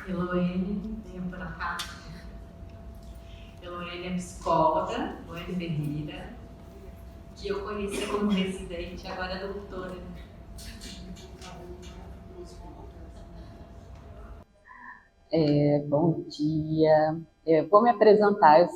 Eloene, venha para cá. Eloene é psicóloga, Eloene Ferreira, que eu conheci como residente, agora é doutora. Bom dia. Eu vou me apresentar,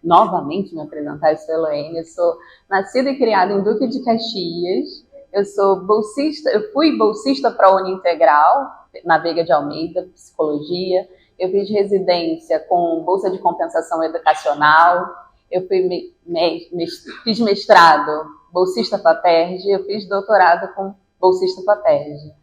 novamente me apresentar, eu sou Eloene, eu sou nascida e criada em Duque de Caxias, eu sou bolsista, eu fui bolsista para a Unintegral, na Veiga de Almeida, psicologia, eu fiz residência com bolsa de compensação educacional, eu fiz mestrado, bolsista FAPERJ, eu fiz doutorado com bolsista FAPERJ.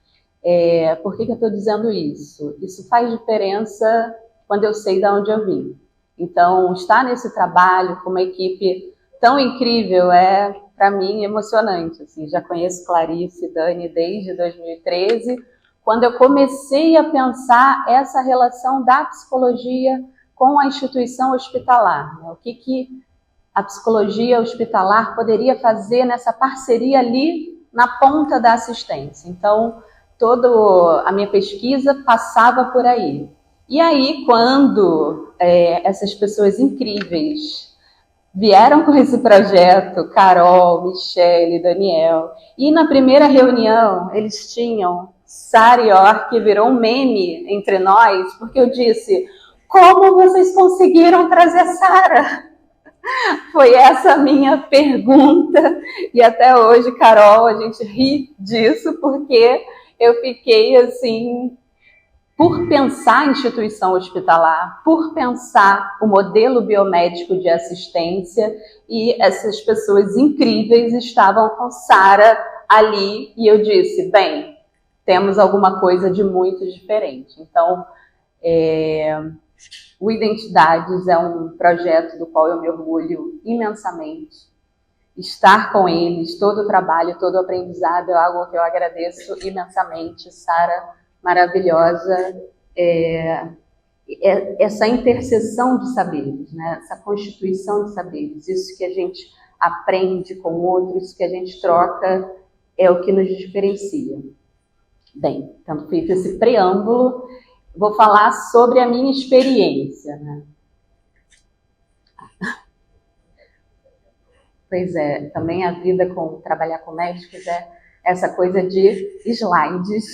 Por que eu estou dizendo isso? Isso faz diferença quando eu sei de onde eu vim. Então, estar nesse trabalho com uma equipe tão incrível é, para mim, emocionante. Assim, já conheço Clarice e Dani desde 2013, quando eu comecei a pensar essa relação da psicologia com a instituição hospitalar. Né? O que a psicologia hospitalar poderia fazer nessa parceria ali na ponta da assistência. Então, toda a minha pesquisa passava por aí. E aí, quando essas pessoas incríveis vieram com esse projeto, Carol, Michele, Daniel, e na primeira reunião eles tinham Sara York, que virou um meme entre nós, porque eu disse, como vocês conseguiram trazer Sara? Foi essa a minha pergunta, e até hoje, Carol, a gente ri disso, porque eu fiquei assim, por pensar a instituição hospitalar, por pensar o modelo biomédico de assistência, e essas pessoas incríveis estavam com Sara ali, e eu disse, bem, temos alguma coisa de muito diferente. Então, o Identidades é um projeto do qual eu me orgulho imensamente. Estar com eles, todo o trabalho, todo o aprendizado é algo que eu agradeço imensamente. Sara, maravilhosa, essa interseção de saberes, né? Essa constituição de saberes, isso que a gente aprende com o outro, isso que a gente troca, é o que nos diferencia. Bem, tendo feito esse preâmbulo, vou falar sobre a minha experiência, né? Pois é, também a vida com trabalhar com médicos é essa coisa de slides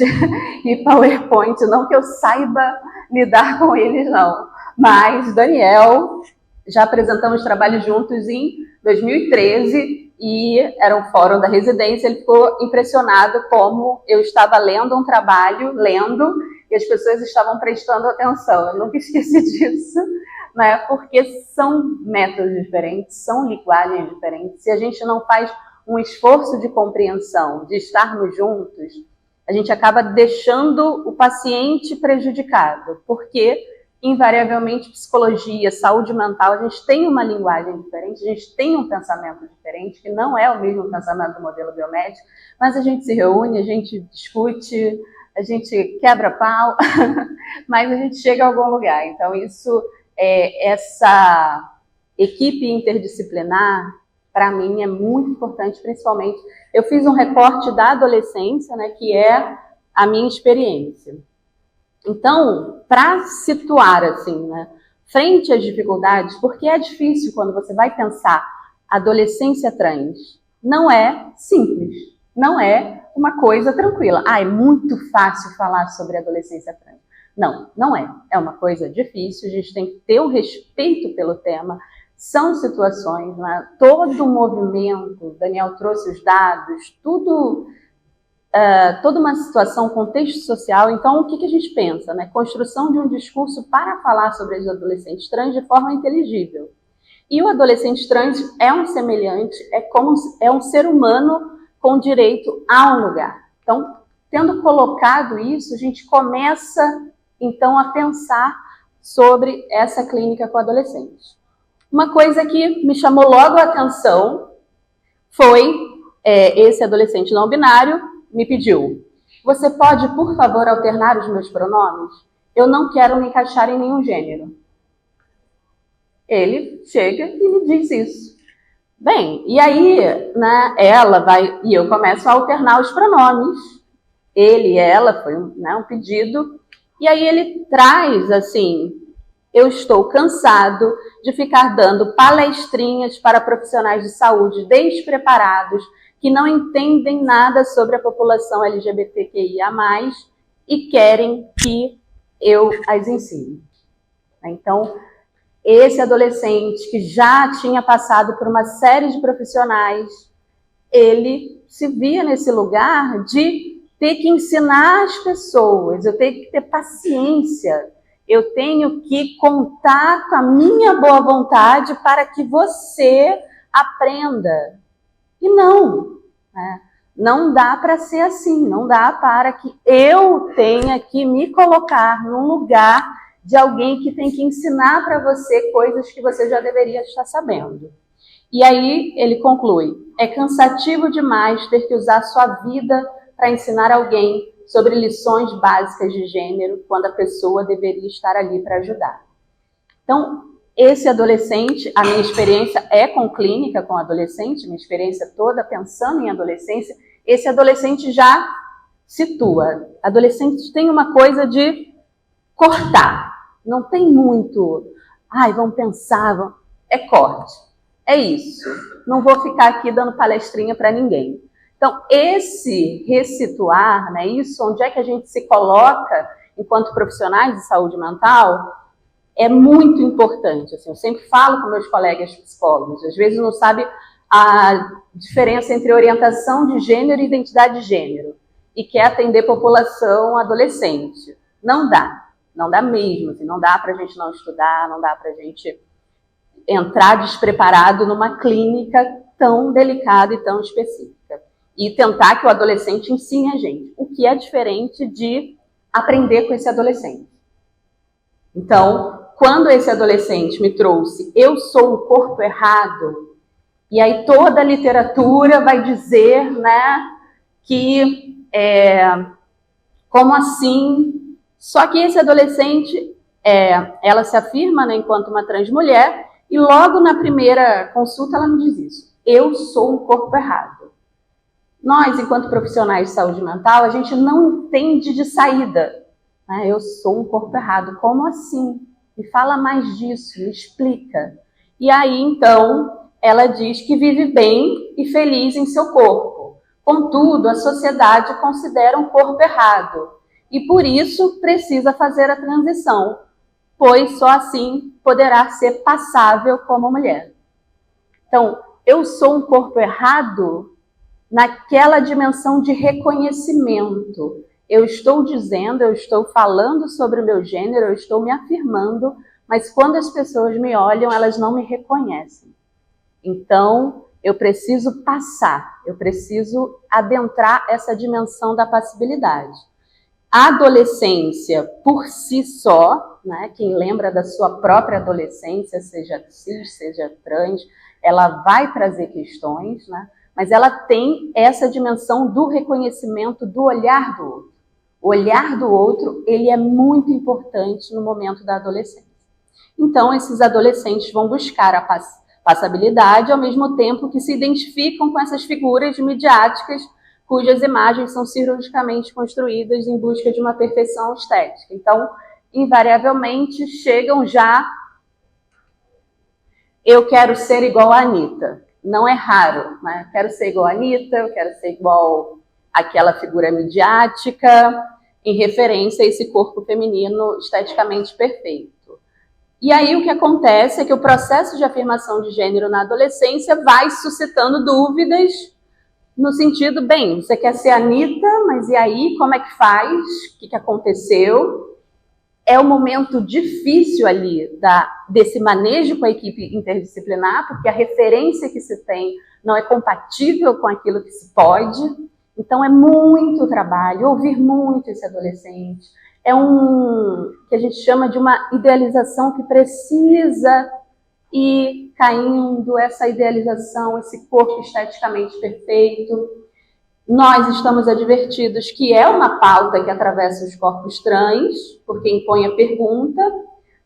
e PowerPoint, não que eu saiba lidar com eles, não. Mas Daniel, já apresentamos trabalho juntos em 2013 e era um fórum da residência, ele ficou impressionado como eu estava lendo um trabalho, e as pessoas estavam prestando atenção. Eu nunca esqueci disso, né? Porque são métodos diferentes, são linguagens diferentes. Se a gente não faz um esforço de compreensão, de estarmos juntos, a gente acaba deixando o paciente prejudicado, porque invariavelmente psicologia, saúde mental, a gente tem uma linguagem diferente, a gente tem um pensamento diferente, que não é o mesmo pensamento do modelo biomédico, mas a gente se reúne, a gente discute, a gente quebra pau, mas a gente chega a algum lugar. Então isso, essa equipe interdisciplinar, para mim é muito importante, principalmente, eu fiz um recorte da adolescência, né, que é a minha experiência. Então, para situar, assim, né, frente às dificuldades, porque é difícil quando você vai pensar adolescência trans, não é simples, não é uma coisa tranquila. É muito fácil falar sobre adolescência trans. Não, não é. É uma coisa difícil, a gente tem que ter um respeito pelo tema. São situações, né? Todo o movimento, Daniel trouxe os dados, tudo, toda uma situação, contexto social. Então, o que a gente pensa? Né? Construção de um discurso para falar sobre os adolescentes trans de forma inteligível. E o adolescente trans é um semelhante, é um ser humano com direito a um lugar. Então, tendo colocado isso, a gente começa, então, a pensar sobre essa clínica com adolescentes. Uma coisa que me chamou logo a atenção foi esse adolescente não binário me pediu, você pode, por favor, alternar os meus pronomes? Eu não quero me encaixar em nenhum gênero. Ele chega e me diz isso. Bem, e aí, né, ela vai, e eu começo a alternar os pronomes. Ele e ela, foi um pedido, E aí ele traz assim: eu estou cansado de ficar dando palestrinhas para profissionais de saúde despreparados que não entendem nada sobre a população LGBTQIA+, e querem que eu as ensine. Então, esse adolescente que já tinha passado por uma série de profissionais, ele se via nesse lugar de ter que ensinar as pessoas, eu tenho que ter paciência, eu tenho que contar com a minha boa vontade para que você aprenda. E não, né? Não dá para ser assim, não dá para que eu tenha que me colocar num lugar de alguém que tem que ensinar para você coisas que você já deveria estar sabendo. E aí ele conclui: é cansativo demais ter que usar sua vida para ensinar alguém sobre lições básicas de gênero, quando a pessoa deveria estar ali para ajudar. Então, esse adolescente, a minha experiência é com clínica com adolescente, minha experiência toda pensando em adolescência, esse adolescente já situa. Adolescentes tem uma coisa de cortar, não tem muito, vamos pensar, é corte, é isso. Não vou ficar aqui dando palestrinha para ninguém. Então, esse ressituar, né, isso, onde é que a gente se coloca enquanto profissionais de saúde mental, é muito importante. Assim, eu sempre falo com meus colegas psicólogos, às vezes não sabe a diferença entre orientação de gênero e identidade de gênero, e quer atender população adolescente. Não dá mesmo, assim, não dá para a gente não estudar, não dá para a gente entrar despreparado numa clínica tão delicada e tão específica. E tentar que o adolescente ensine a gente o que é diferente de aprender com esse adolescente. Então, quando esse adolescente me trouxe eu sou o corpo errado, e aí toda a literatura vai dizer, né, que como assim? Só que esse adolescente, ela se afirma, né, enquanto uma transmulher, e logo na primeira consulta ela me diz isso: eu sou um corpo errado. Nós, enquanto profissionais de saúde mental, a gente não entende de saída. Né? Eu sou um corpo errado. Como assim? Me fala mais disso, me explica. E aí, então, ela diz que vive bem e feliz em seu corpo. Contudo, a sociedade considera um corpo errado. E por isso precisa fazer a transição, pois só assim poderá ser passável como mulher. Então, eu sou um corpo errado naquela dimensão de reconhecimento. Eu estou dizendo, eu estou falando sobre o meu gênero, eu estou me afirmando, mas quando as pessoas me olham, elas não me reconhecem. Então, eu preciso passar, eu preciso adentrar essa dimensão da passibilidade. A adolescência, por si só, né, quem lembra da sua própria adolescência, seja cis, seja trans, ela vai trazer questões, né, mas ela tem essa dimensão do reconhecimento do olhar do outro. O olhar do outro, ele é muito importante no momento da adolescência. Então, esses adolescentes vão buscar a passabilidade, ao mesmo tempo que se identificam com essas figuras midiáticas cujas imagens são cirurgicamente construídas em busca de uma perfeição estética. Então, invariavelmente, chegam já: eu quero ser igual a Anitta. Não é raro, né? Eu quero ser igual a Anitta, eu quero ser igual àquela figura midiática, em referência a esse corpo feminino esteticamente perfeito. E aí o que acontece é que o processo de afirmação de gênero na adolescência vai suscitando dúvidas, no sentido, bem, você quer ser a Anitta, mas e aí, como é que faz? O que aconteceu? É um momento difícil ali desse manejo com a equipe interdisciplinar, porque a referência que se tem não é compatível com aquilo que se pode. Então é muito trabalho, ouvir muito esse adolescente. É que a gente chama de uma idealização que precisa ir caindo, essa idealização, esse corpo esteticamente perfeito. Nós estamos advertidos que é uma pauta que atravessa os corpos trans, porque impõe a pergunta: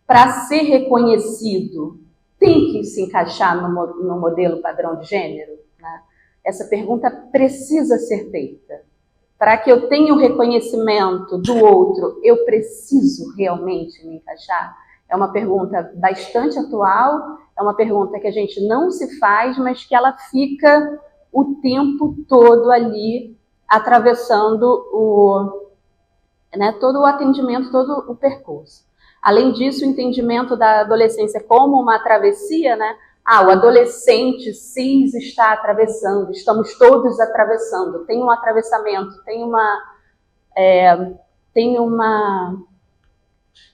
para ser reconhecido, tem que se encaixar no modelo padrão de gênero? Né? Essa pergunta precisa ser feita. para que eu tenha o reconhecimento do outro, eu preciso realmente me encaixar? É uma pergunta bastante atual, é uma pergunta que a gente não se faz, mas que ela fica o tempo todo ali, atravessando todo o atendimento, todo o percurso. Além disso, o entendimento da adolescência como uma travessia, né? O adolescente cis está atravessando, estamos todos atravessando, tem um atravessamento, tem uma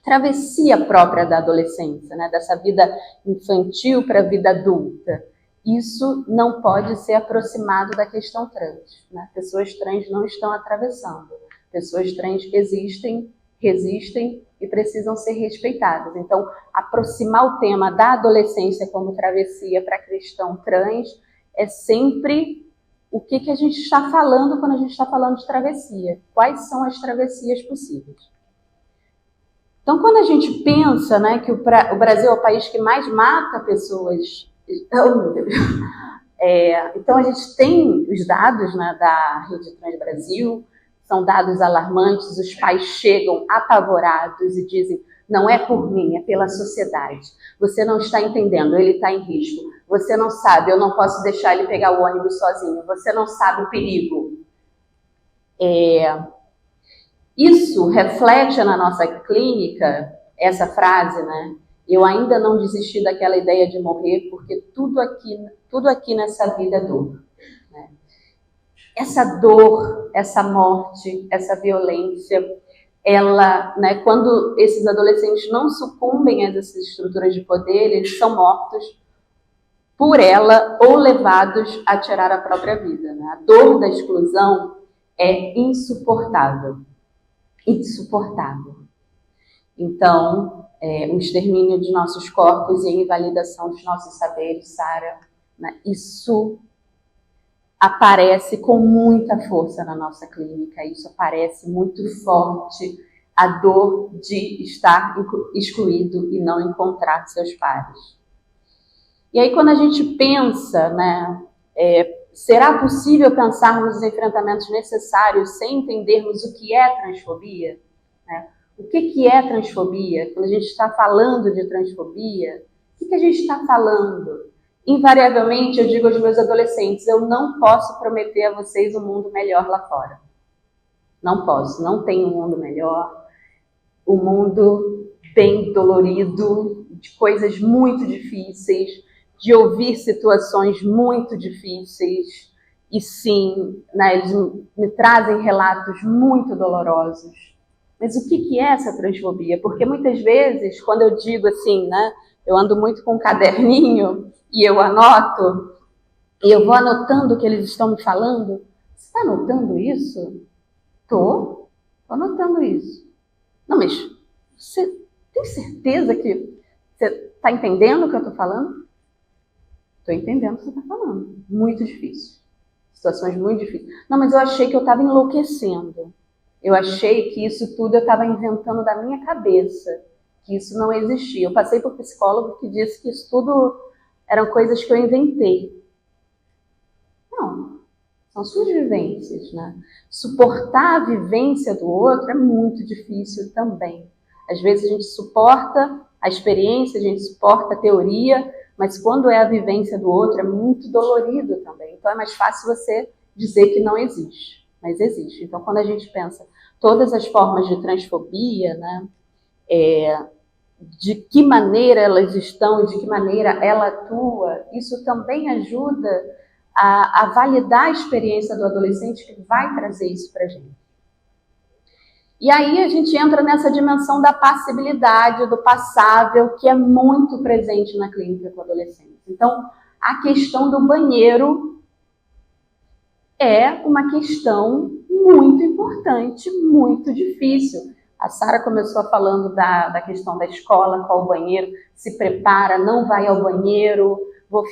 travessia própria da adolescência, né? Dessa vida infantil para a vida adulta. Isso não pode ser aproximado da questão trans, né? Pessoas trans não estão atravessando, pessoas trans existem, resistem e precisam ser respeitadas. Então, aproximar o tema da adolescência como travessia para a questão trans é sempre o que a gente está falando quando a gente está falando de travessia. Quais são as travessias possíveis? Então, quando a gente pensa, né, que o Brasil é o país que mais mata pessoas... Oh, meu Deus! Então, a gente tem os dados, né, da Rede Trans Brasil, são dados alarmantes, os pais chegam apavorados e dizem, não é por mim, é pela sociedade. Você não está entendendo, ele está em risco. Você não sabe, eu não posso deixar ele pegar o ônibus sozinho. Você não sabe o perigo. Isso reflete na nossa clínica, essa frase, né? Eu ainda não desisti daquela ideia de morrer, porque tudo aqui nessa vida é dor. Né? Essa dor, essa morte, essa violência, ela, né, quando esses adolescentes não sucumbem a essas estruturas de poder, eles são mortos por ela ou levados a tirar a própria vida. Né? A dor da exclusão é insuportável. Insuportável. Então, o extermínio de nossos corpos e a invalidação dos nossos saberes, Sara, né, isso aparece com muita força na nossa clínica, isso aparece muito forte, a dor de estar excluído e não encontrar seus pares. E aí, quando a gente pensa, né, será possível pensarmos nos enfrentamentos necessários sem entendermos o que é transfobia? Né? O que é transfobia? Quando a gente está falando de transfobia, o que a gente está falando? Invariavelmente, eu digo aos meus adolescentes, eu não posso prometer a vocês um mundo melhor lá fora. Não posso, não tem um mundo melhor. Um mundo bem dolorido, de coisas muito difíceis, de ouvir situações muito difíceis. E sim, né, eles me trazem relatos muito dolorosos. Mas o que é essa transfobia? Porque muitas vezes, quando eu digo assim, né, eu ando muito com um caderninho e eu anoto, e eu vou anotando o que eles estão me falando. Você está anotando isso? Estou anotando isso. Não, mas você tem certeza que você está entendendo o que eu estou falando? Estou entendendo o que você está falando. Muito difícil. Situações muito difíceis. Não, mas eu achei que eu estava enlouquecendo. Eu achei que isso tudo eu estava inventando da minha cabeça, que isso não existia. Eu passei por psicólogo que disse que isso tudo eram coisas que eu inventei. Não, são suas vivências, né? Suportar a vivência do outro é muito difícil também. Às vezes a gente suporta a experiência, a gente suporta a teoria, mas quando é a vivência do outro é muito dolorido também. Então é mais fácil você dizer que não existe, mas existe. Então quando a gente pensa todas as formas de transfobia, né, de que maneira elas estão, de que maneira ela atua, isso também ajuda a validar a experiência do adolescente que vai trazer isso para a gente. E aí a gente entra nessa dimensão da passibilidade, do passável, que é muito presente na clínica com adolescentes. Então, a questão do banheiro é uma questão muito importante, muito difícil. A Sara começou falando da questão da escola, qual o banheiro, se prepara, não vai ao banheiro, vou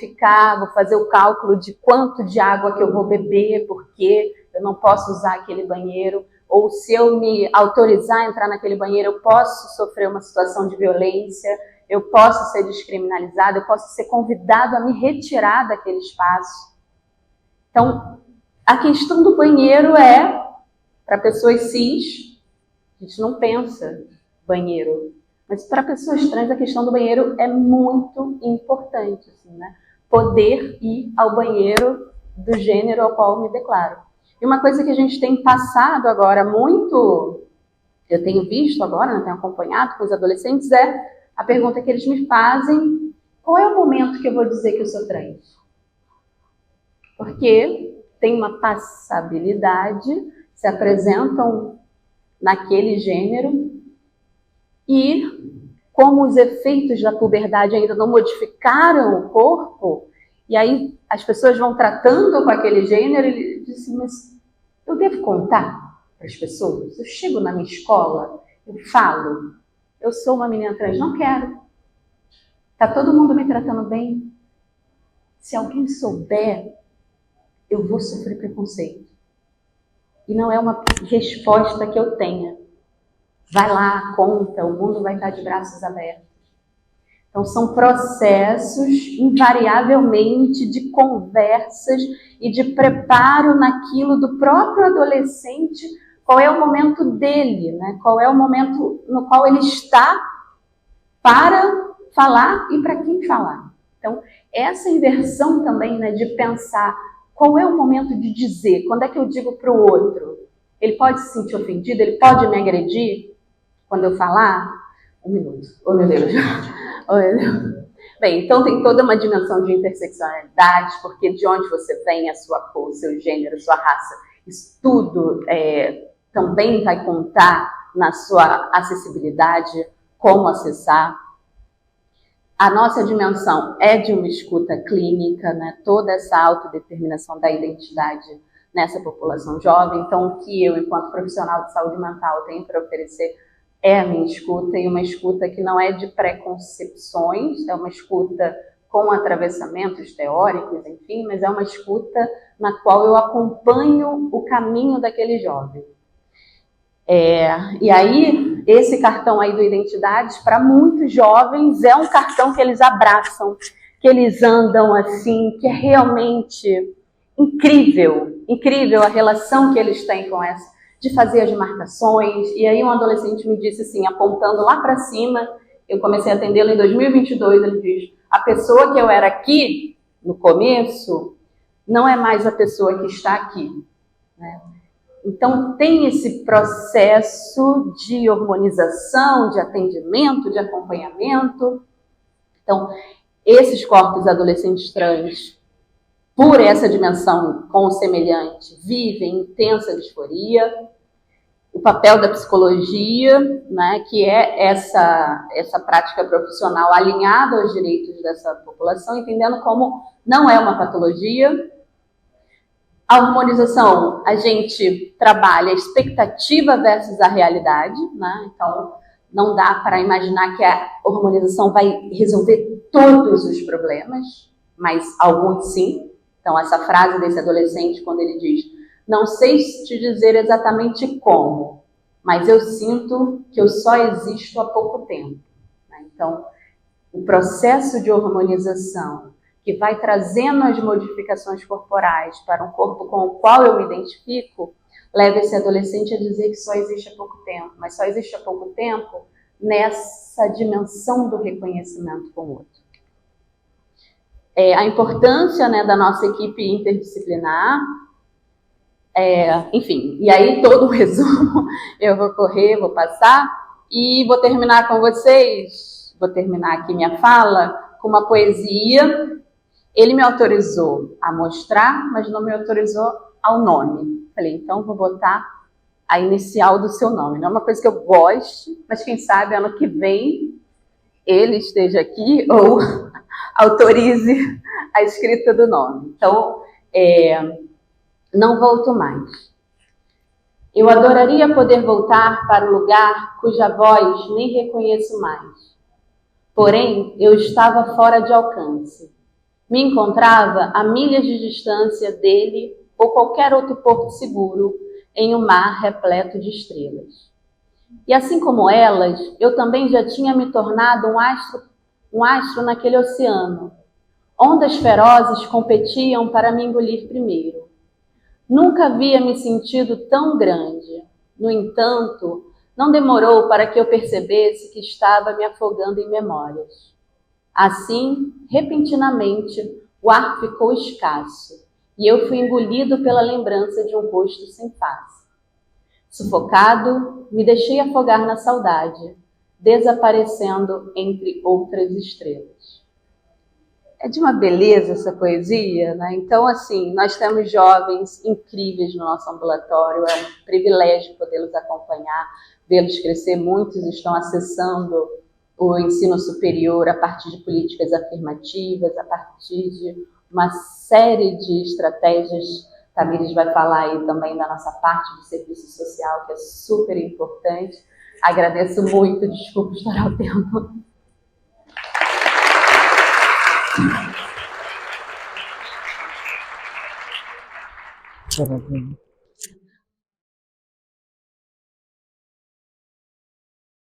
fazer o cálculo de quanto de água que eu vou beber, porque eu não posso usar aquele banheiro, ou se eu me autorizar a entrar naquele banheiro, eu posso sofrer uma situação de violência, eu posso ser descriminalizada, eu posso ser convidado a me retirar daquele espaço. Então, a questão do banheiro é Para pessoas cis, a gente não pensa banheiro. Mas para pessoas trans, a questão do banheiro é muito importante, assim, né? Poder ir ao banheiro do gênero ao qual me declaro. E uma coisa que a gente tem passado agora muito, eu tenho visto agora, tenho acompanhado com os adolescentes, é a pergunta que eles me fazem: qual é o momento que eu vou dizer que eu sou trans? Porque tem uma passabilidade, se apresentam naquele gênero, e como os efeitos da puberdade ainda não modificaram o corpo, e aí as pessoas vão tratando com aquele gênero, e dizem: mas eu devo contar para as pessoas? Eu chego na minha escola, eu falo, eu sou uma menina trans, não quero. Tá todo mundo me tratando bem. Se alguém souber, eu vou sofrer preconceito. E não é uma resposta que eu tenha. Vai lá, conta, o mundo vai estar de braços abertos. Então, são processos, invariavelmente, de conversas e de preparo naquilo do próprio adolescente. Qual é o momento dele, né? Qual é o momento no qual ele está para falar e para quem falar. Então, essa inversão também, né, de pensar qual é o momento de dizer, quando é que eu digo para o outro. Ele pode se sentir ofendido, ele pode me agredir quando eu falar? Um minuto. Oh, meu Deus. Oh, meu Deus. Bem, então tem toda uma dimensão de interseccionalidade, porque de onde você vem, a sua cor, o seu gênero, a sua raça, isso tudo também vai contar na sua acessibilidade, como acessar. A nossa dimensão é de uma escuta clínica, né? Toda essa autodeterminação da identidade nessa população jovem. Então, o que eu, enquanto profissional de saúde mental, tenho para oferecer é a minha escuta, e uma escuta que não é de preconcepções, é uma escuta com atravessamentos teóricos, enfim, mas é uma escuta na qual eu acompanho o caminho daquele jovem. E aí, esse cartão aí do Identidades, para muitos jovens, é um cartão que eles abraçam, que eles andam assim, que é realmente incrível a relação que eles têm com essa, de fazer as marcações. E aí um adolescente me disse assim, apontando lá para cima, eu comecei a atendê-lo em 2022, ele diz: a pessoa que eu era aqui, no começo, não é mais a pessoa que está aqui, né? Então, tem esse processo de hormonização, de atendimento, de acompanhamento. Então, esses corpos adolescentes trans, por essa dimensão com o semelhante, vivem intensa disforia. O papel da psicologia, né, que é essa prática profissional alinhada aos direitos dessa população, entendendo como não é uma patologia. A hormonização, a gente trabalha a expectativa versus a realidade, né? Então, não dá para imaginar que a hormonização vai resolver todos os problemas, mas alguns sim. Então, essa frase desse adolescente, quando ele diz: não sei te dizer exatamente como, mas eu sinto que eu só existo há pouco tempo. Então, o processo de hormonização, que vai trazendo as modificações corporais para um corpo com o qual eu me identifico, leva esse adolescente a dizer que só existe há pouco tempo, mas só existe há pouco tempo nessa dimensão do reconhecimento com o outro. A importância, né, da nossa equipe interdisciplinar, enfim, e aí todo o resumo eu vou correr, vou passar, e vou terminar com vocês, vou terminar aqui minha fala com uma poesia. Ele me autorizou a mostrar, mas não me autorizou ao nome. Falei, então vou botar a inicial do seu nome. Não é uma coisa que eu goste, mas quem sabe ano que vem ele esteja aqui ou autorize a escrita do nome. Então, não volto mais. Eu adoraria poder voltar para o lugar cuja voz nem reconheço mais. Porém, eu estava fora de alcance. Me encontrava a milhas de distância dele ou qualquer outro porto seguro em um mar repleto de estrelas. E assim como elas, eu também já tinha me tornado um astro naquele oceano. Ondas ferozes competiam para me engolir primeiro. Nunca havia me sentido tão grande. No entanto, não demorou para que eu percebesse que estava me afogando em memórias. Assim, repentinamente, o ar ficou escasso e eu fui engolido pela lembrança de um rosto sem face. Sufocado, me deixei afogar na saudade, desaparecendo entre outras estrelas. É de uma beleza essa poesia, né? Então, assim, nós temos jovens incríveis no nosso ambulatório, é um privilégio podê-los acompanhar, vê-los crescer. Muitos estão acessando o ensino superior a partir de políticas afirmativas, a partir de uma série de estratégias. Tamires vai falar aí também da nossa parte de serviço social, que é super importante. Agradeço muito, desculpa estourar o tempo. Parabéns.